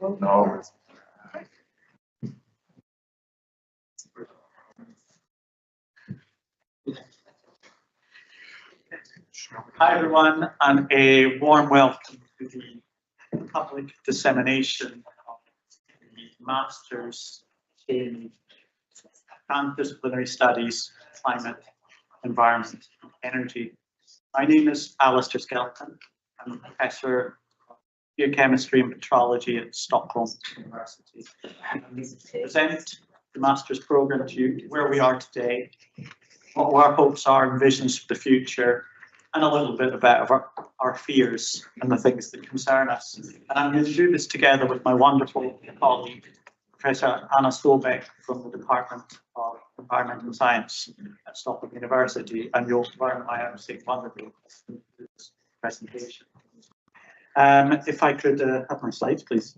No. Hi everyone, and a warm welcome to the public dissemination of the Masters in Transdisciplinary Studies, Climate, Environment, and Energy. My name is Alasdair Skelton. I'm a professor of geochemistry and petrology at Stockholm University. I'm going to present the Masters program to you, where we are today, what our hopes are and visions for the future, and a little bit about our fears and the things that concern us. And I'm going to do this together with my wonderful colleague, Professor Anna Sobek from the Department of Environmental Science at Stockholm University, and you'll learn why I'm saying wonderful in this presentation. If I could have my slides, please.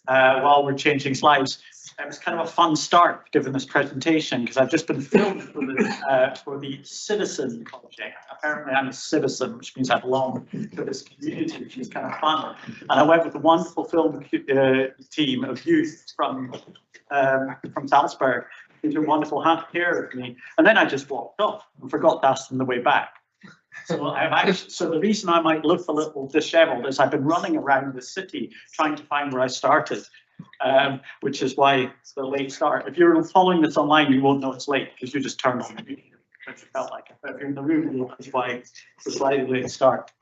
While we're changing slides, it was kind of a fun start given this presentation because I've just been filmed for the Citizen project. Apparently I'm a citizen, which means I belong to this community, which is kind of fun. And I went with a wonderful film team of youth from Salzburg who took wonderful care of me. And then I just walked off and forgot to ask them the way back. So the reason I might look a little disheveled is I've been running around the city trying to find where I started. Which is why it's the late start. If you're following this online, you won't know it's late because you just turned on the video because you felt like it. But if you're in the room, that's why it's a slightly late start.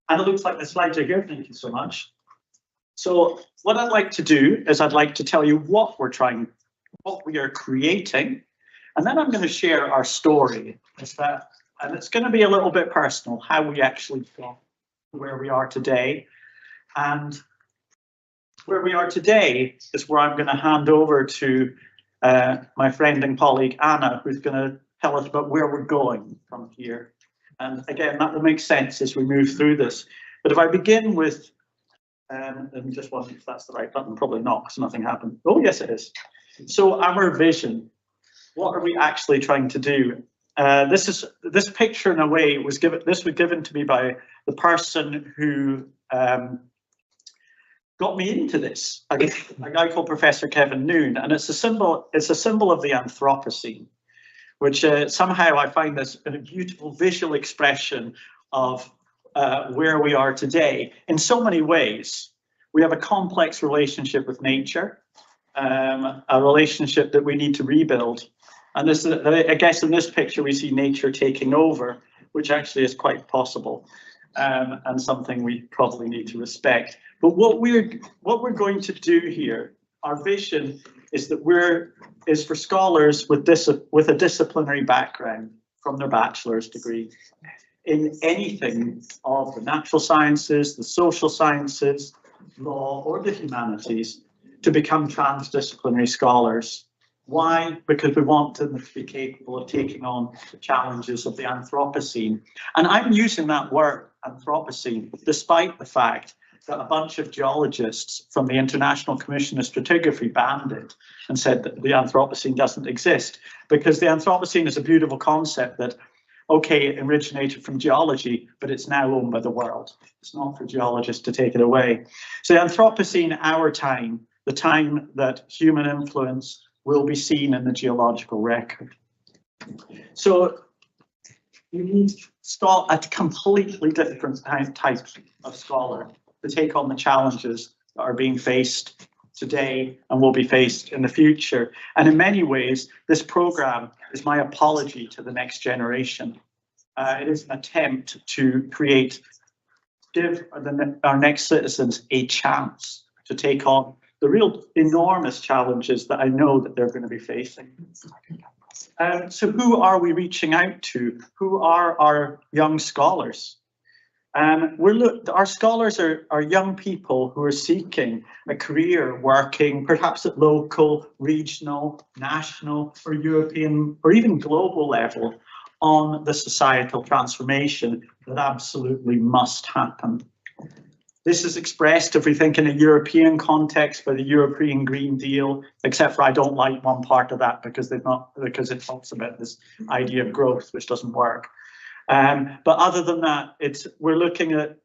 And it looks like the slides are here. Thank you so much. So what I'd like to do is I'd like to tell you what we are creating, and then I'm going to share our story. And it's going to be a little bit personal, how we actually got to where we are today. And where we are today is where I'm going to hand over to my friend and colleague Anna, who's going to tell us about where we're going from here. And again, that will make sense as we move through this. But if I begin with, let me just wonder if that's the right button, probably not, because nothing happened. Oh, yes, it is. So our vision, what are we actually trying to do? This picture, in a way, was given to me by the person who got me into this, a guy called Professor Kevin Noon, and it's a symbol of the Anthropocene, which somehow I find this a beautiful visual expression of where we are today. In so many ways, we have a complex relationship with nature, a relationship that we need to rebuild. And this, I guess, in this picture we see nature taking over, which actually is quite possible, and something we probably need to respect. But what we're going to do here, our vision is that is for scholars with a disciplinary background from their bachelor's degree in anything of the natural sciences, the social sciences, law, or the humanities to become transdisciplinary scholars. Why? Because we want them to be capable of taking on the challenges of the Anthropocene. And I'm using that word, Anthropocene, despite the fact that a bunch of geologists from the International Commission of Stratigraphy banned it and said that the Anthropocene doesn't exist, because the Anthropocene is a beautiful concept that, okay, it originated from geology, but it's now owned by the world. It's not for geologists to take it away. So the Anthropocene, our time, the time that human influence will be seen in the geological record. So you need a completely different type of scholar to take on the challenges that are being faced today and will be faced in the future. And in many ways, this program is my apology to the next generation. It is an attempt to give our next citizens a chance to take on the real enormous challenges that I know that they're going to be facing. So who are we reaching out to? Who are our young scholars? Our scholars are young people who are seeking a career working perhaps at local, regional, national, or European, or even global level on the societal transformation that absolutely must happen. This is expressed, if we think in a European context, by the European Green Deal, except for I don't like one part of that because it talks about this idea of growth, which doesn't work. But other than that, we're looking at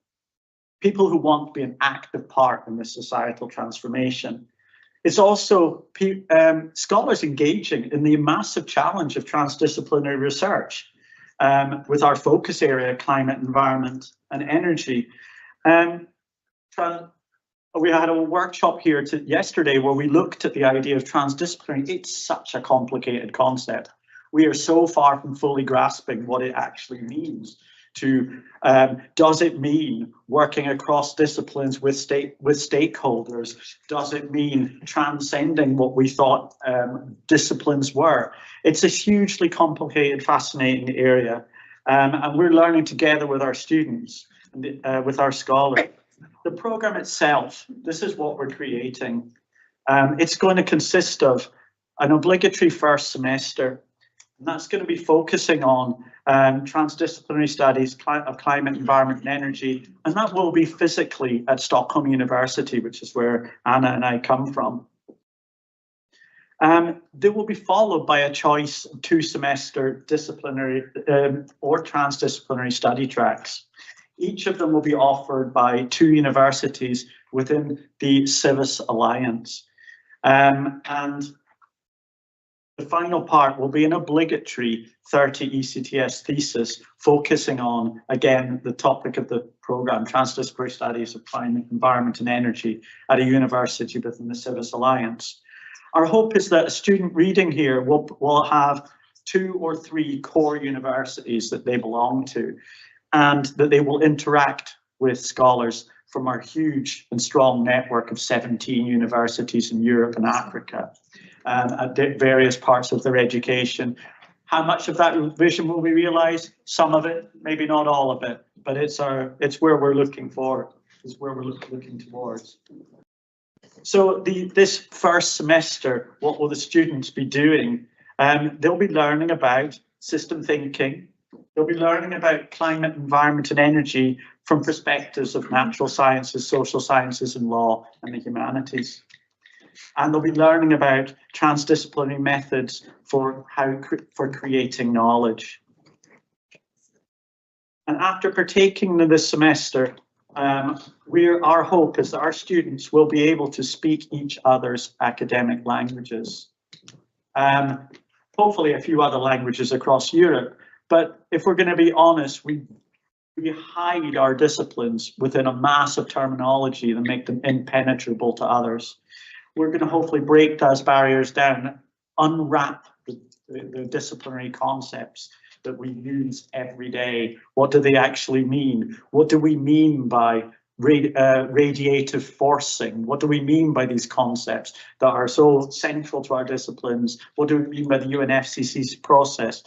people who want to be an active part in this societal transformation. It's also scholars engaging in the massive challenge of transdisciplinary research with our focus area, climate, environment, and energy. We had a workshop here yesterday where we looked at the idea of transdisciplinary. It's such a complicated concept. We are so far from fully grasping what it actually means to, does it mean working across disciplines with stakeholders? Does it mean transcending what we thought disciplines were? It's a hugely complicated, fascinating area. And we're learning together with our students, with our scholars. The program itself, this is what we're creating. It's going to consist of an obligatory first semester, and that's going to be focusing on transdisciplinary studies of climate, environment, and energy, and that will be physically at Stockholm University, which is where Anna and I come from. They will be followed by a choice of 2-semester disciplinary or transdisciplinary study tracks. Each of them will be offered by 2 universities within the CIVIS Alliance. And the final part will be an obligatory 30 ECTS thesis focusing on, again, the topic of the program, Transdisciplinary Studies of Climate, Environment and Energy at a university within the CIVIS Alliance. Our hope is that a student reading here will have 2 or 3 core universities that they belong to, and that they will interact with scholars from our huge and strong network of 17 universities in Europe and Africa at various parts of their education. How much of that vision will we realise? Some of it, maybe not all of it, but it's where we're looking for, is where we're looking towards. So this first semester, what will the students be doing? They'll be learning about system thinking. They'll be learning about climate, environment and energy from perspectives of natural sciences, social sciences and law and the humanities. And they'll be learning about transdisciplinary methods for creating knowledge. And after partaking in this semester, our hope is that our students will be able to speak each other's academic languages. Hopefully a few other languages across Europe. But if we're going to be honest, we hide our disciplines within a massive terminology that make them impenetrable to others. We're going to hopefully break those barriers down, unwrap the disciplinary concepts that we use every day. What do they actually mean? What do we mean by radiative forcing? What do we mean by these concepts that are so central to our disciplines? What do we mean by the UNFCCC process?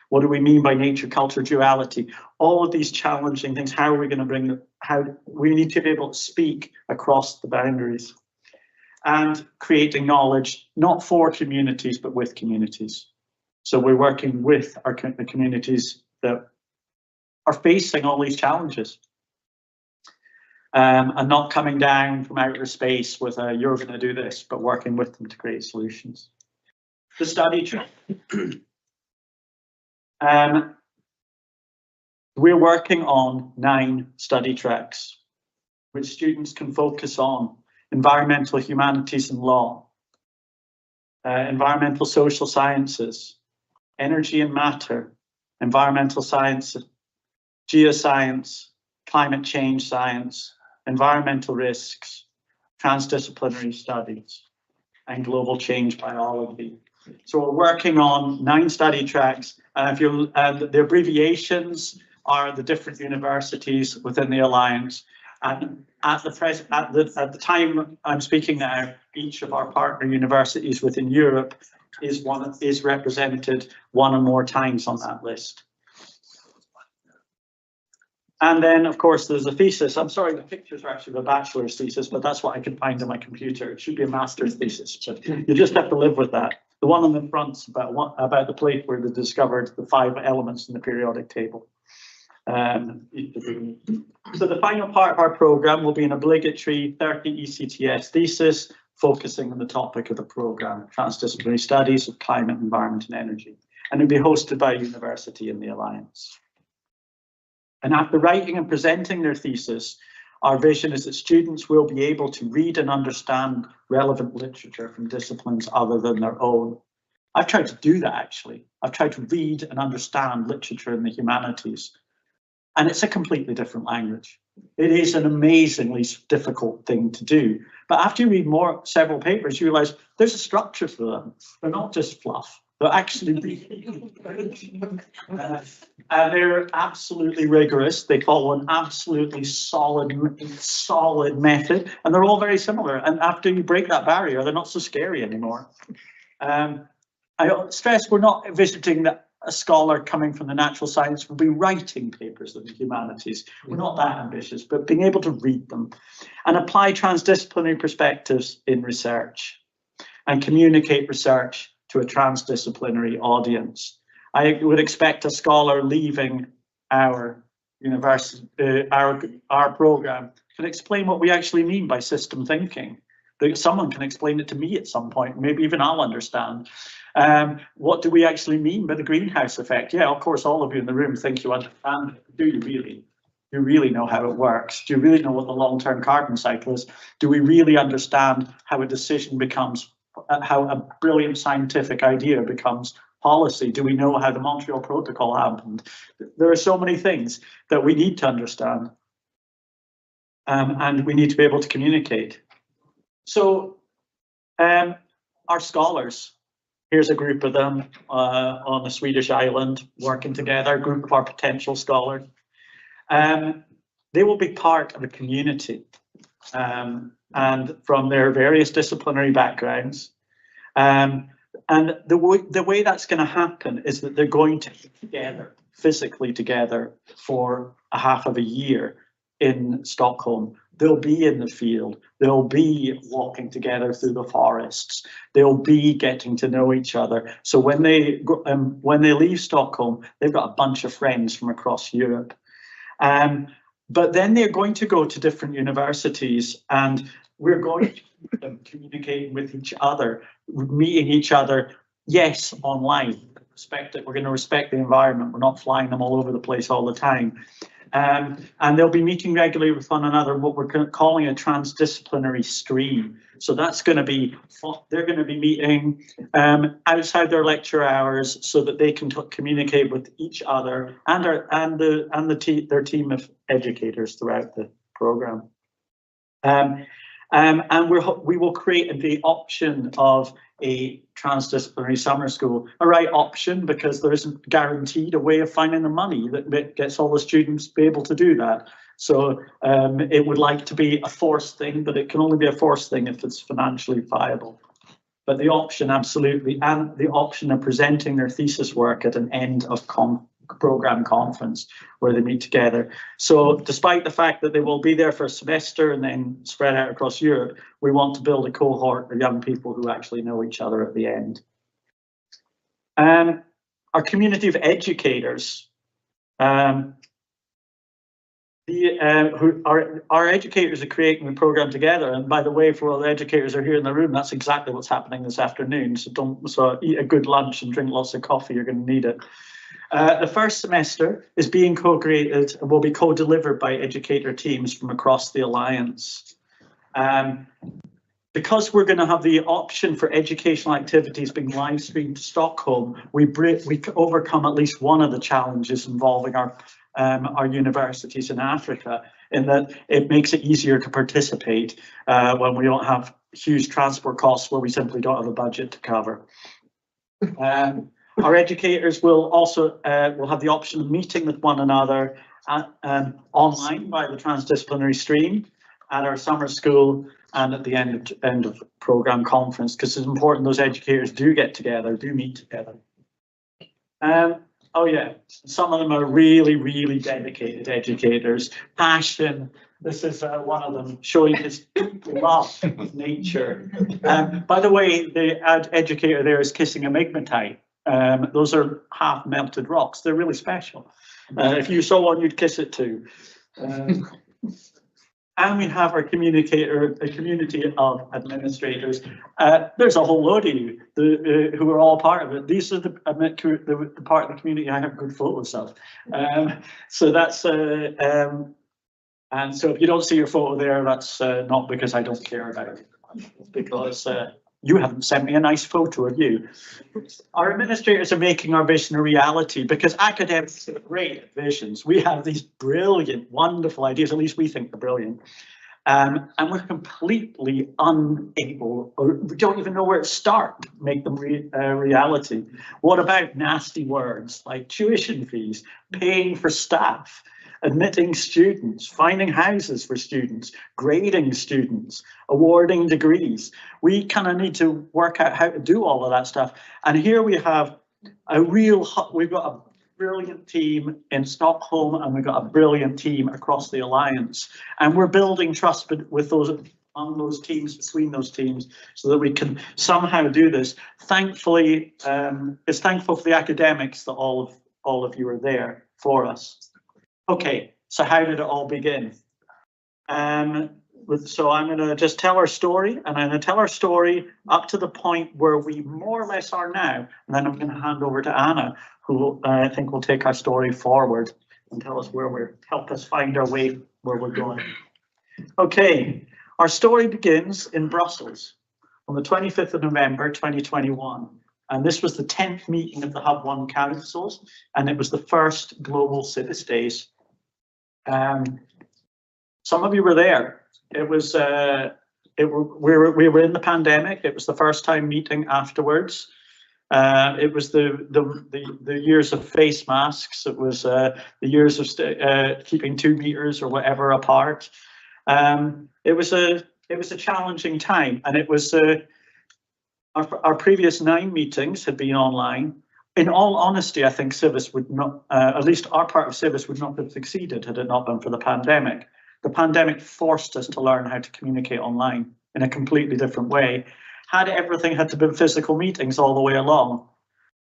What do we mean by nature-culture duality? All of these challenging things, how are we going to bring them? How we need to be able to speak across the boundaries and creating knowledge, not for communities, but with communities. So we're working with the communities that are facing all these challenges and not coming down from outer space with a, you're going to do this, but working with them to create solutions. The study track. We're working on 9 study tracks, which students can focus on: environmental humanities and law, environmental social sciences, energy and matter, environmental science, geoscience, climate change science, environmental risks, transdisciplinary studies, and global change biology. So we're working on 9 study tracks. The abbreviations are the different universities within the Alliance. And at the time I'm speaking now, each of our partner universities within Europe is represented one or more times on that list. And then, of course, there's a thesis. I'm sorry, the pictures are actually a bachelor's thesis, but that's what I can find on my computer. It should be a master's thesis, but you just have to live with that. The one on the front's about the place where they discovered the 5 elements in the periodic table. So the final part of our program will be an obligatory 30 ECTS thesis focusing on the topic of the program, Transdisciplinary Studies of Climate, Environment and Energy. And it'll be hosted by a university in the Alliance. And after writing and presenting their thesis, our vision is that students will be able to read and understand relevant literature from disciplines other than their own. I've tried to do that, actually. I've tried to read and understand literature in the humanities. And it's a completely different language. It is an amazingly difficult thing to do. But after you read several papers, you realize there's a structure for them. They're not just fluff. They're actually and they're absolutely rigorous. They follow an absolutely solid method, and they're all very similar. And after you break that barrier, they're not so scary anymore. I stress we're not visiting a scholar coming from the natural science will be writing papers in the humanities. We're not that ambitious, but being able to read them and apply transdisciplinary perspectives in research and communicate research to a transdisciplinary audience. I would expect a scholar leaving our university, our program, can explain what we actually mean by system thinking. Someone can explain it to me at some point, maybe even I'll understand. What do we actually mean by the greenhouse effect? Yeah, of course, all of you in the room think you understand it. Do you really? Do you really know how it works? Do you really know what the long-term carbon cycle is? Do we really understand how a decision becomes, how a brilliant scientific idea becomes policy? Do we know how the Montreal Protocol happened? There are so many things that we need to understand, and we need to be able to communicate. So our scholars, here's a group of them on a Swedish island working together, a group of our potential scholars. They will be part of a community and from their various disciplinary backgrounds. And the way that's going to happen is that they're going to be together, physically together, for a half of a year in Stockholm. They'll be in the field, they'll be walking together through the forests, they'll be getting to know each other. So when they leave Stockholm, they've got a bunch of friends from across Europe. But then they're going to go to different universities, and we're going to keep them communicating with each other, meeting each other, yes, online. We're going to respect the environment. We're not flying them all over the place all the time. And they'll be meeting regularly with one another, what we're calling a transdisciplinary stream. So that's going to be, they're going to be meeting outside their lecture hours so that they can communicate with each other and their team of educators throughout the program. And we will create the option of a transdisciplinary summer school, a right option because there isn't guaranteed a way of finding the money that gets all the students be able to do that. So it would like to be a forced thing, but it can only be a forced thing if it's financially viable. But the option, absolutely, and the option of presenting their thesis work at an end of program conference where they meet together. So despite the fact that they will be there for a semester and then spread out across Europe, we want to build a cohort of young people who actually know each other at the end. Our community of educators, our educators are creating the program together. And by the way, for all the educators who are here in the room, that's exactly what's happening this afternoon. So eat a good lunch and drink lots of coffee, you're going to need it. The first semester is being co-created and will be co-delivered by educator teams from across the Alliance. Because we're going to have the option for educational activities being live streamed to Stockholm, we overcome at least one of the challenges involving our universities in Africa, in that it makes it easier to participate when we don't have huge transport costs where we simply don't have a budget to cover. Our educators will also will have the option of meeting with one another online by the transdisciplinary stream. at our summer school and at the end of program conference, because it's important those educators do get together, do meet together. Oh yeah, some of them are really, really dedicated educators. Passion. This is one of them showing his love of nature. By the way, the educator there is kissing a migmatite. Those are half melted rocks. They're really special. If you saw one, you'd kiss it too. And we have our communicator, a community of administrators. There's a whole load of you who are all part of it. These are the part of the community I have good photos of. So that's and so if you don't see your photo there, that's not because I don't care about it. It's because you haven't sent me a nice photo of you. Our administrators are making our vision a reality, because academics have great visions. We have these brilliant, wonderful ideas, at least we think they're brilliant. And we're completely unable, or we don't even know where to start to make them reality. What about nasty words like tuition fees, paying for staff, admitting students, finding houses for students, grading students, awarding degrees? We kind of need to work out how to do all of that stuff. And here we have we've got a brilliant team in Stockholm, and we've got a brilliant team across the Alliance. And we're building trust with those on those teams, between those teams, so that we can somehow do this. Thankfully, it's thankful for the academics that all of you are there for us. Okay, so how did it all begin? So I'm going to just tell our story, and I'm going to tell our story up to the point where we more or less are now, and then I'm going to hand over to Anna, who I think will take our story forward and tell us help us find our way where we're going. Okay, our story begins in Brussels on the 25th of November 2021. And this was the 10th meeting of the Hub 1 councils, and it was the first global Civis Days. Some of you were there. It was we were in the pandemic. It was the first time meeting afterwards. It was the years of face masks. It was the years of keeping 2 meters or whatever apart. It was a challenging time, and it was our previous 9 meetings had been online. In all honesty, I think Civis would not, at least our part of Civis would not have succeeded had it not been for the pandemic. The pandemic forced us to learn how to communicate online in a completely different way. Had everything had to be physical meetings all the way along,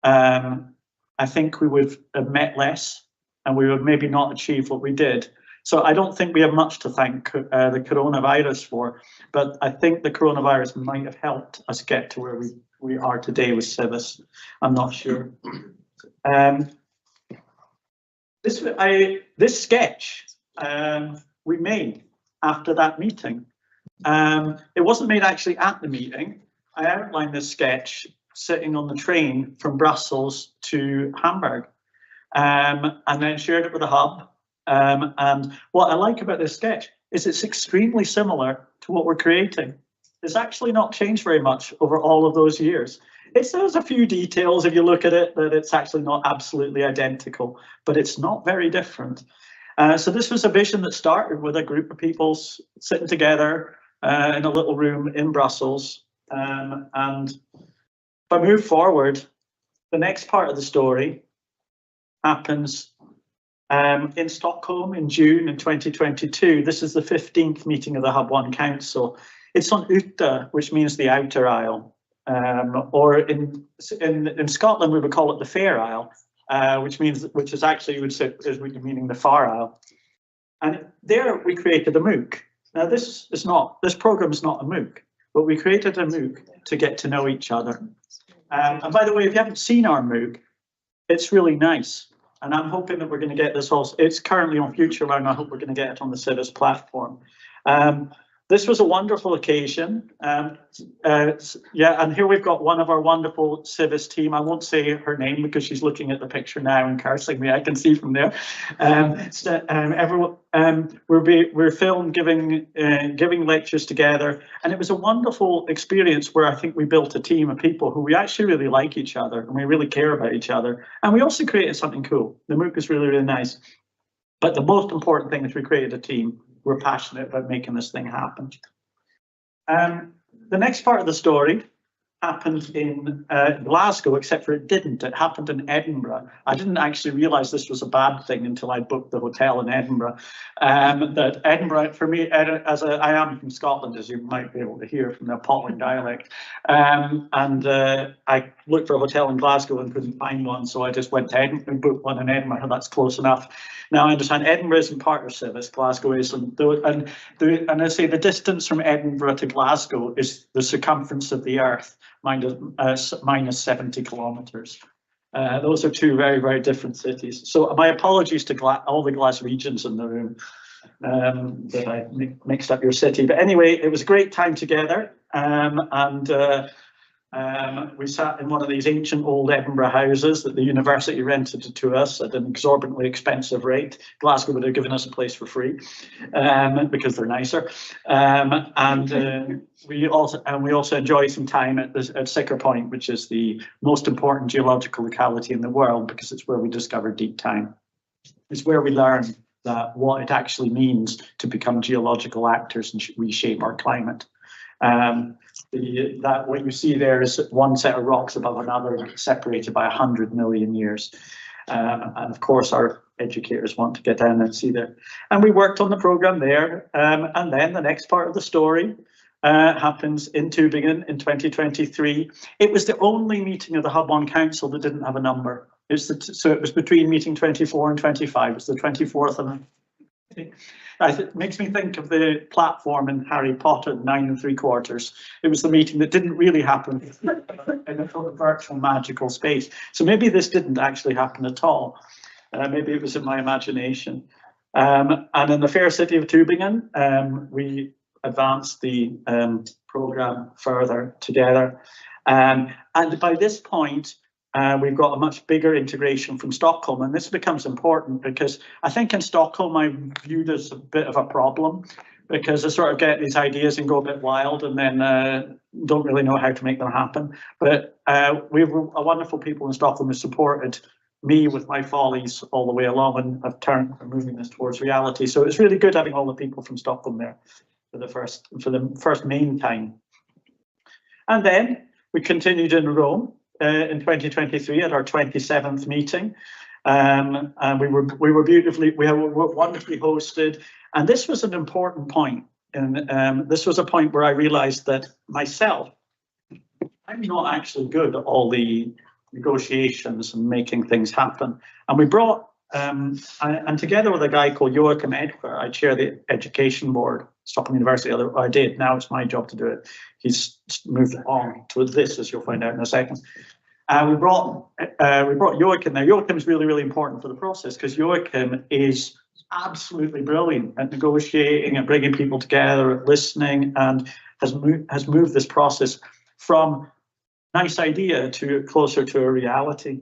I think we would have met less, and we would maybe not achieve what we did. So I don't think we have much to thank the coronavirus for, but I think the coronavirus might have helped us get to where we are today with Civis. I'm not sure. This sketch we made after that meeting. It wasn't made actually at the meeting. I outlined this sketch sitting on the train from Brussels to Hamburg, and then shared it with the Hub. And what I like about this sketch is it's extremely similar to what we're creating. It's actually not changed very much over all of those years. There's a few details, if you look at it, that it's actually not absolutely identical, but it's not very different. So this was a vision that started with a group of people sitting together in a little room in Brussels. And if I move forward, the next part of the story happens in Stockholm in June in 2022. This is the 15th meeting of the Hub 1 Council. It's on Ute, which means the outer aisle, or in Scotland we would call it the Fair Isle, which is actually meaning the Far Isle. And there we created a MOOC. Now this program is not a MOOC, but we created a MOOC to get to know each other. And by the way, if you haven't seen our MOOC, it's really nice. And I'm hoping that we're going to get this also. It's currently on FutureLearn. I hope we're going to get it on the Civis platform. This was a wonderful occasion. Yeah, and here we've got one of our wonderful Civis team. I won't say her name because she's looking at the picture now and cursing me. I can see from there. Everyone, we're filmed giving lectures together, and it was a wonderful experience where I think we built a team of people who we actually really like each other and we really care about each other. And we also created something cool. The MOOC is really, really nice. But the most important thing is we created a team. we're passionate about making this thing happen. The next part of the story happened in Glasgow, except for it didn't. It happened in Edinburgh. I didn't actually realise this was a bad thing until I booked the hotel in Edinburgh. That Edinburgh, for me, I am from Scotland, as you might be able to hear from the appalling dialect, and I looked for a hotel in Glasgow and couldn't find one, so I just went to Edinburgh and booked one in Edinburgh, and that's close enough. Now I understand Edinburgh isn't part of Civis, Glasgow is, and I say the distance from Edinburgh to Glasgow is the circumference of the Earth, minus 70 kilometres. Those are two very, very different cities. So my apologies to all the Glaswegians in the room that I mixed up your city. But anyway, it was a great time together. We sat in one of these ancient old Edinburgh houses that the university rented to us at an exorbitantly expensive rate. Glasgow would have given us a place for free because they're nicer. We also enjoyed some time at Sicker Point, which is the most important geological locality in the world because it's where we discovered deep time. It's where we learn that what it actually means to become geological actors and reshape our climate. What you see there is one set of rocks above another, separated by 100 million years. And of course, our educators want to get down and see there. And we worked on the program there. And then the next part of the story happens in Tübingen in 2023. It was the only meeting of the Hub 1 Council that didn't have a number. So it was between meeting 24 and 25. It was the 24th and it makes me think of the platform in Harry Potter 9 3/4. It was the meeting that didn't really happen in a sort of virtual magical space. So maybe this didn't actually happen at all. Maybe it was in my imagination. And in the fair city of Tübingen, we advanced the program further together. And by this point, we've got a much bigger integration from Stockholm, and this becomes important because I think in Stockholm I viewed as a bit of a problem because I sort of get these ideas and go a bit wild and then don't really know how to make them happen. But we have a wonderful people in Stockholm who supported me with my follies all the way along and have turned moving this towards reality. So it's really good having all the people from Stockholm there for the first main time. And then we continued in Rome. In 2023 at our 27th meeting, and we were wonderfully hosted, and this was an important point, and this was a point where I realized that myself, I'm not actually good at all the negotiations and making things happen. And we brought and together with a guy called Joachim Edger, I chair the education board, Stockholm University. I did. Now it's my job to do it. He's moved on to this, as you'll find out in a second. We brought Joachim there. Joachim is really, really important for the process because Joachim is absolutely brilliant at negotiating and bringing people together, at listening, and has moved this process from nice idea to closer to a reality.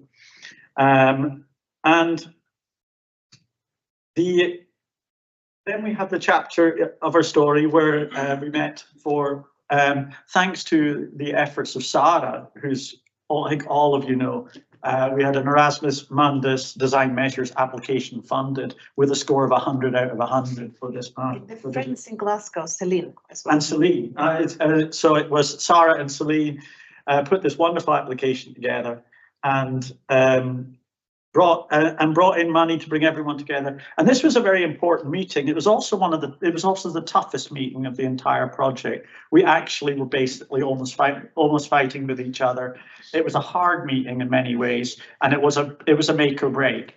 Then we have the chapter of our story where we met for, thanks to the efforts of Sarah, who's, I think all of you know, we had an Erasmus Mundus Design Measures application funded with a score of 100 out of 100 for this part. The friends in Glasgow, Celine as well. And Celine. So it was Sarah and Celine put this wonderful application together and brought in money to bring everyone together. And this was a very important meeting. It was also the toughest meeting of the entire project. We actually were basically almost fighting with each other. It was a hard meeting in many ways, and it was a make or break.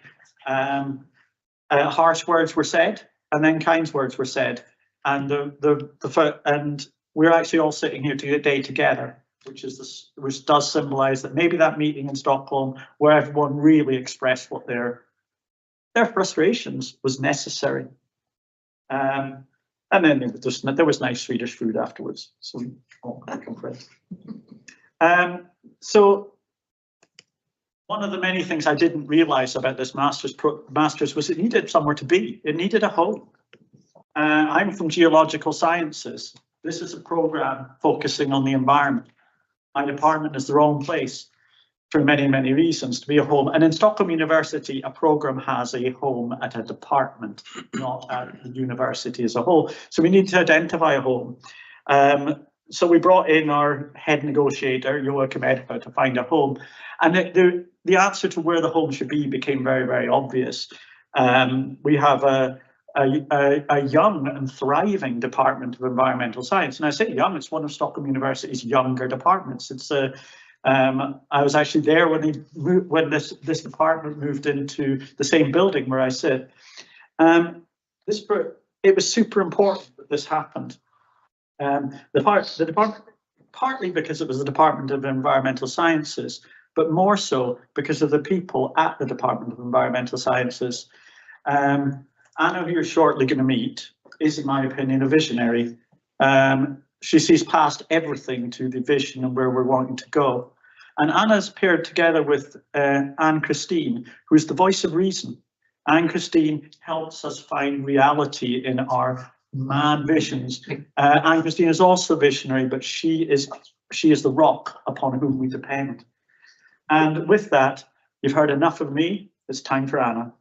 Harsh words were said, and then kind words were said, and and we're actually all sitting here today together, which does symbolize that maybe that meeting in Stockholm where everyone really expressed what their frustrations was necessary. And then there was nice Swedish food afterwards. So so one of the many things I didn't realize about this master's was it needed somewhere to be. It needed a home. I'm from geological sciences. This is a program focusing on the environment. My department is the wrong place. for many, many reasons to be a home. And in Stockholm University, a program has a home at a department, not at the university as a whole. So we need to identify a home. So we brought in our head negotiator, Joachim Edpa, to find a home. And the answer to where the home should be became very, very obvious. We have a young and thriving Department of Environmental Science. And I say young, it's one of Stockholm University's younger departments. It's I was actually there when this department moved into the same building where I sit. It was super important that this happened. The department, partly because it was the Department of Environmental Sciences, but more so because of the people at the Department of Environmental Sciences. Anna, who you're shortly going to meet, is, in my opinion, a visionary. She sees past everything to the vision and where we're wanting to go. And Anna's paired together with Anne-Christine, who's the voice of reason. Anne-Christine helps us find reality in our mad visions. Anne-Christine is also visionary, but she is the rock upon whom we depend. And with that, you've heard enough of me. It's time for Anna.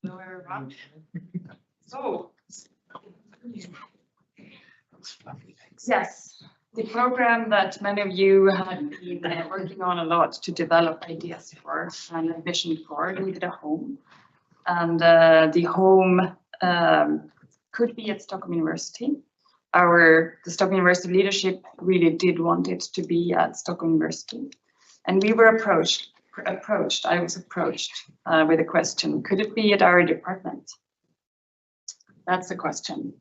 Hello, everyone. So, yes, the program that many of you have been working on a lot to develop ideas for and a vision for needed a home. And the home could be at Stockholm University. The Stockholm University leadership really did want it to be at Stockholm University. And we were I was approached with a question, could it be at our department? That's the question.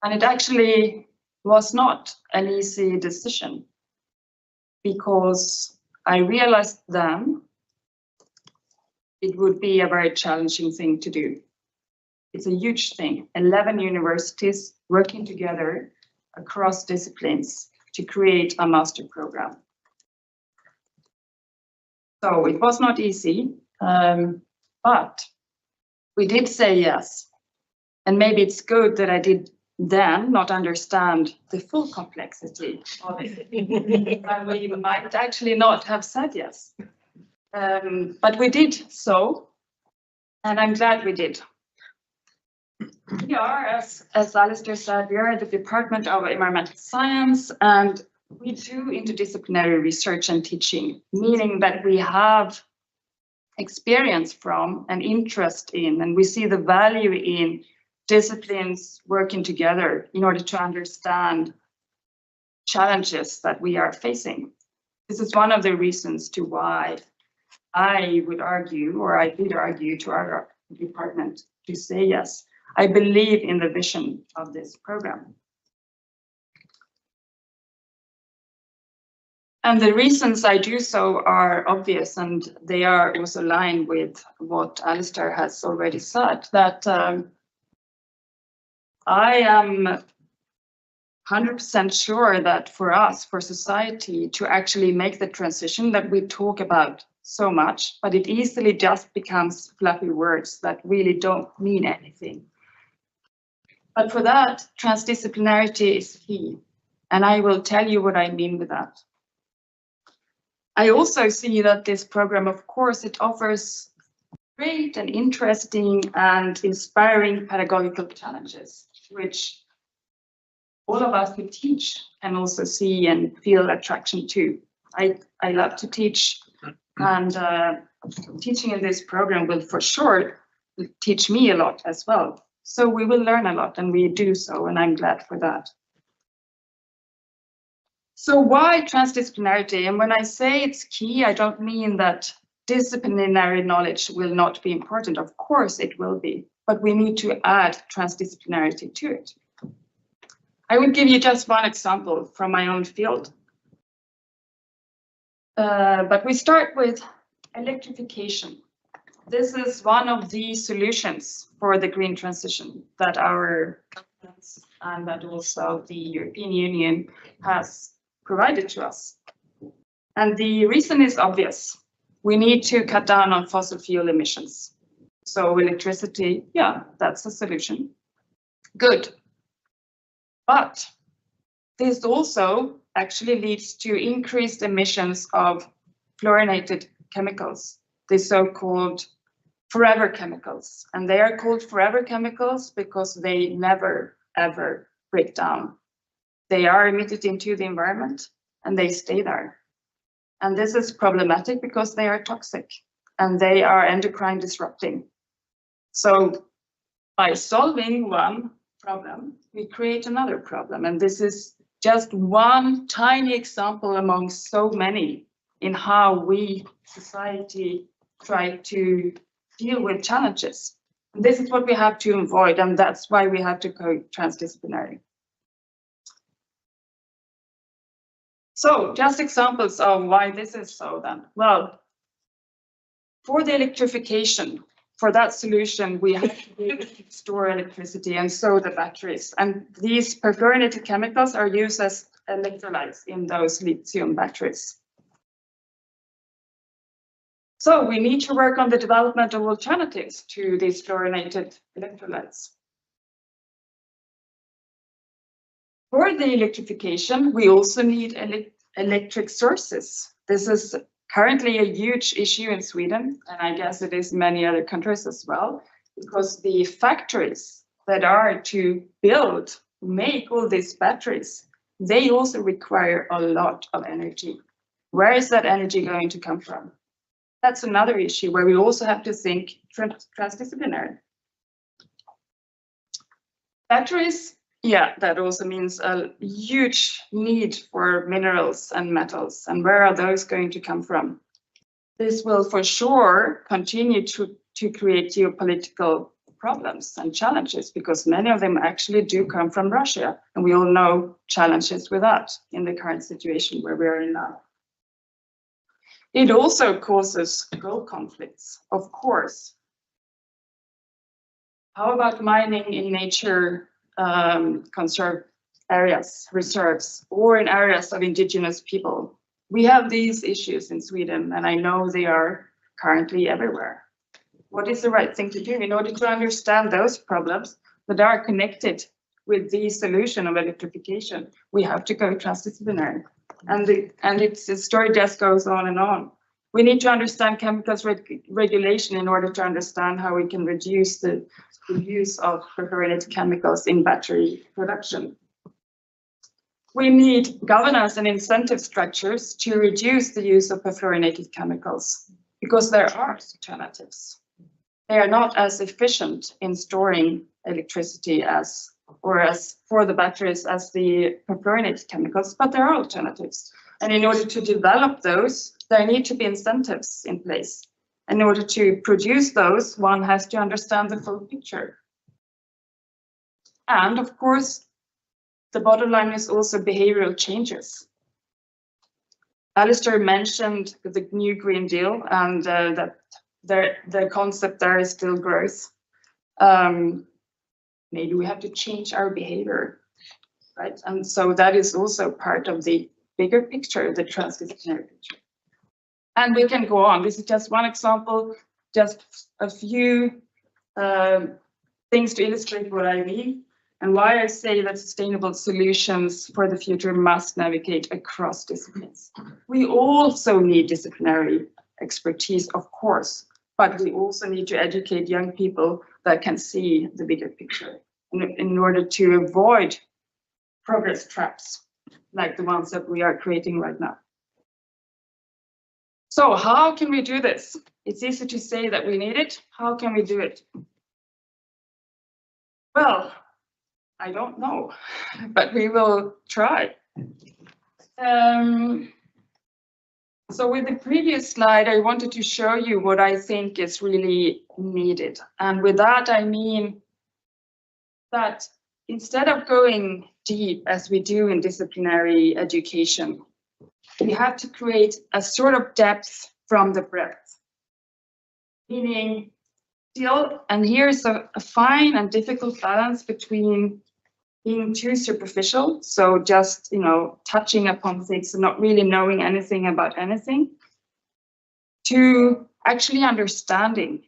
And it actually was not an easy decision because I realized then it would be a very challenging thing to do. It's a huge thing, 11 universities working together across disciplines to create a master program. So it was not easy, but we did say yes. And maybe it's good that I did then not understand the full complexity of it. And we might actually not have said yes. But we did so, and I'm glad we did. We are, as Alasdair said, we are at the Department of Environmental Science, and we do interdisciplinary research and teaching, meaning that we have experience from and interest in, and we see the value in disciplines working together in order to understand challenges that we are facing. This is one of the reasons to why I would argue, or I did argue to our department to say yes. I believe in the vision of this program. And the reasons I do so are obvious, and they are also aligned with what Alasdair has already said, that I am 100% sure that for us, for society, to actually make the transition that we talk about so much, but it easily just becomes fluffy words that really don't mean anything. But for that, transdisciplinarity is key, and I will tell you what I mean with that. I also see that this program, of course, it offers great and interesting and inspiring pedagogical challenges, which all of us who teach can also see and feel attraction to. I love to teach, and teaching in this program will for sure teach me a lot as well. So we will learn a lot, and we do so, and I'm glad for that. So why transdisciplinarity? And when I say it's key, I don't mean that disciplinary knowledge will not be important. Of course it will be, but we need to add transdisciplinarity to it. I will give you just one example from my own field. But we start with electrification. This is one of the solutions for the green transition that our governments and that also the European Union has provided to us. And the reason is obvious. We need to cut down on fossil fuel emissions. So electricity, yeah, that's a solution. Good. But this also actually leads to increased emissions of fluorinated chemicals, the so-called forever chemicals. And they are called forever chemicals because they never, ever break down. They are emitted into the environment and they stay there. And this is problematic because they are toxic and they are endocrine disrupting. So by solving one problem, we create another problem. And this is just one tiny example among so many in how we, society, try to deal with challenges. And this is what we have to avoid, and that's why we have to go transdisciplinary. So just examples of why this is so then. Well, for the electrification, for that solution, we have to be able to store electricity and so the batteries. And these perfluorinated chemicals are used as electrolytes in those lithium batteries. So we need to work on the development of alternatives to these fluorinated electrolytes. For the electrification, we also need electric sources. This is currently a huge issue in Sweden, and I guess it is many other countries as well, because the factories that are to build, make all these batteries, they also require a lot of energy. Where is that energy going to come from? That's another issue where we also have to think transdisciplinary. Batteries, yeah, that also means a huge need for minerals and metals. And where are those going to come from? This will for sure continue to create geopolitical problems and challenges because many of them actually do come from Russia. And we all know challenges with that in the current situation where we are in now. It also causes goal conflicts, of course. How about mining in nature conserved areas, reserves, or in areas of indigenous people? We have these issues in Sweden, and I know they are currently everywhere. What is the right thing to do in order to understand those problems that are connected with the solution of electrification? We have to go transdisciplinary. And the story just goes on and on. We need to understand chemicals regulation in order to understand how we can reduce the use of perfluorinated chemicals in battery production. We need governance and incentive structures to reduce the use of perfluorinated chemicals because there are alternatives. They are not as efficient in storing electricity as for the batteries as the perfluorinated chemicals, but there are alternatives. And in order to develop those, there need to be incentives in place. In order to produce those, one has to understand the full picture. And of course, the bottom line is also behavioral changes. Alasdair mentioned the new Green Deal and that the concept there is still growth. Maybe we have to change our behavior, right? And so that is also part of the bigger picture, the transdisciplinary picture. And we can go on. This is just one example, just a few things to illustrate what I mean and why I say that sustainable solutions for the future must navigate across disciplines. We also need disciplinary expertise, of course, but we also need to educate young people that can see the bigger picture in order to avoid progress traps like the ones that we are creating right now. So how can we do this? It's easy to say that we need it. How can we do it? Well, I don't know, but we will try. So with the previous slide, I wanted to show you what I think is really needed. And with that, I mean that instead of going deep as we do in disciplinary education, we have to create a sort of depth from the breadth. Meaning, still, and here's a fine and difficult balance between being too superficial, so just, touching upon things and not really knowing anything about anything, to actually understanding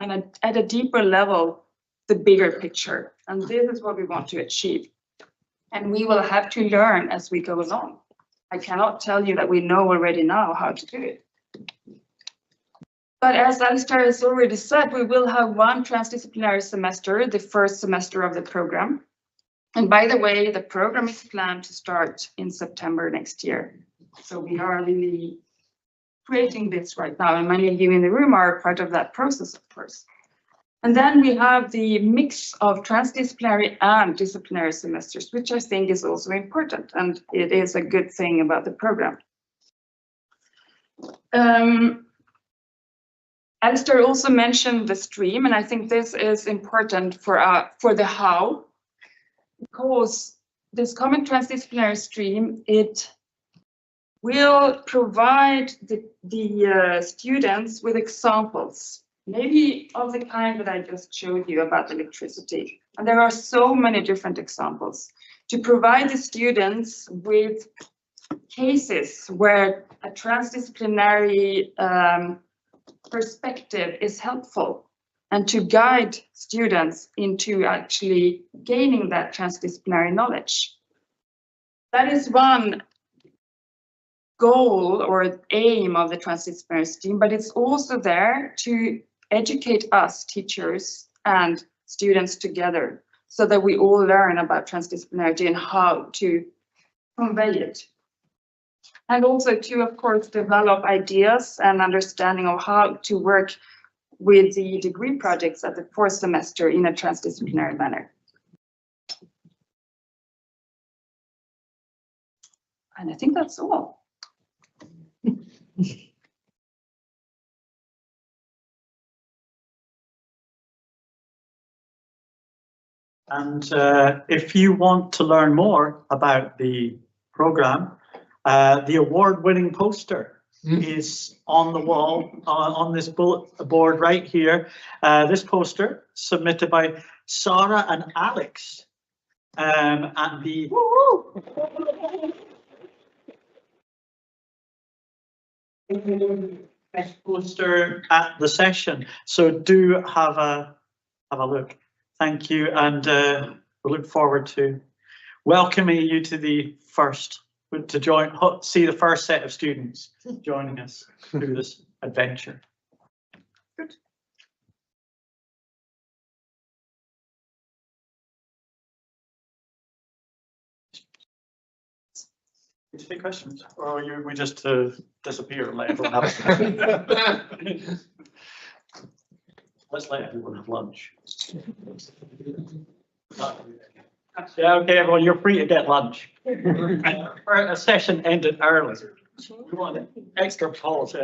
and at a deeper level, the bigger picture. And this is what we want to achieve. And we will have to learn as we go along. I cannot tell you that we know already now how to do it. But as Alasdair has already said, we will have one transdisciplinary semester, the first semester of the program. And by the way, the program is planned to start in September next year. So we are really creating this right now, and many of you in the room are part of that process, of course. And then we have the mix of transdisciplinary and disciplinary semesters, which I think is also important, and it is a good thing about the program. Alasdair also mentioned the stream, and I think this is important for the how, because this common transdisciplinary stream, it will provide the students with examples, maybe of the kind that I just showed you about electricity. And there are so many different examples to provide the students with cases where a transdisciplinary perspective is helpful, and to guide students into actually gaining that transdisciplinary knowledge. That is one goal or aim of the transdisciplinary stream, but it's also there to educate us teachers and students together so that we all learn about transdisciplinarity and how to convey it. And also to, of course, develop ideas and understanding of how to work with the degree projects at the fourth semester in a transdisciplinary manner. And I think that's all. And if you want to learn more about the program, the award-winning poster is on the wall on this bullet board right here. This poster submitted by Sarah and Alex, and the poster at the session. So do have a look. Thank you, and we look forward to welcoming you to the first, see the first set of students joining us through this adventure. Good. Any questions, or we just disappear and let everyone have it? Let's let everyone have lunch. Yeah, okay, everyone, you're free to get lunch. Our session ended early. We want extra pause.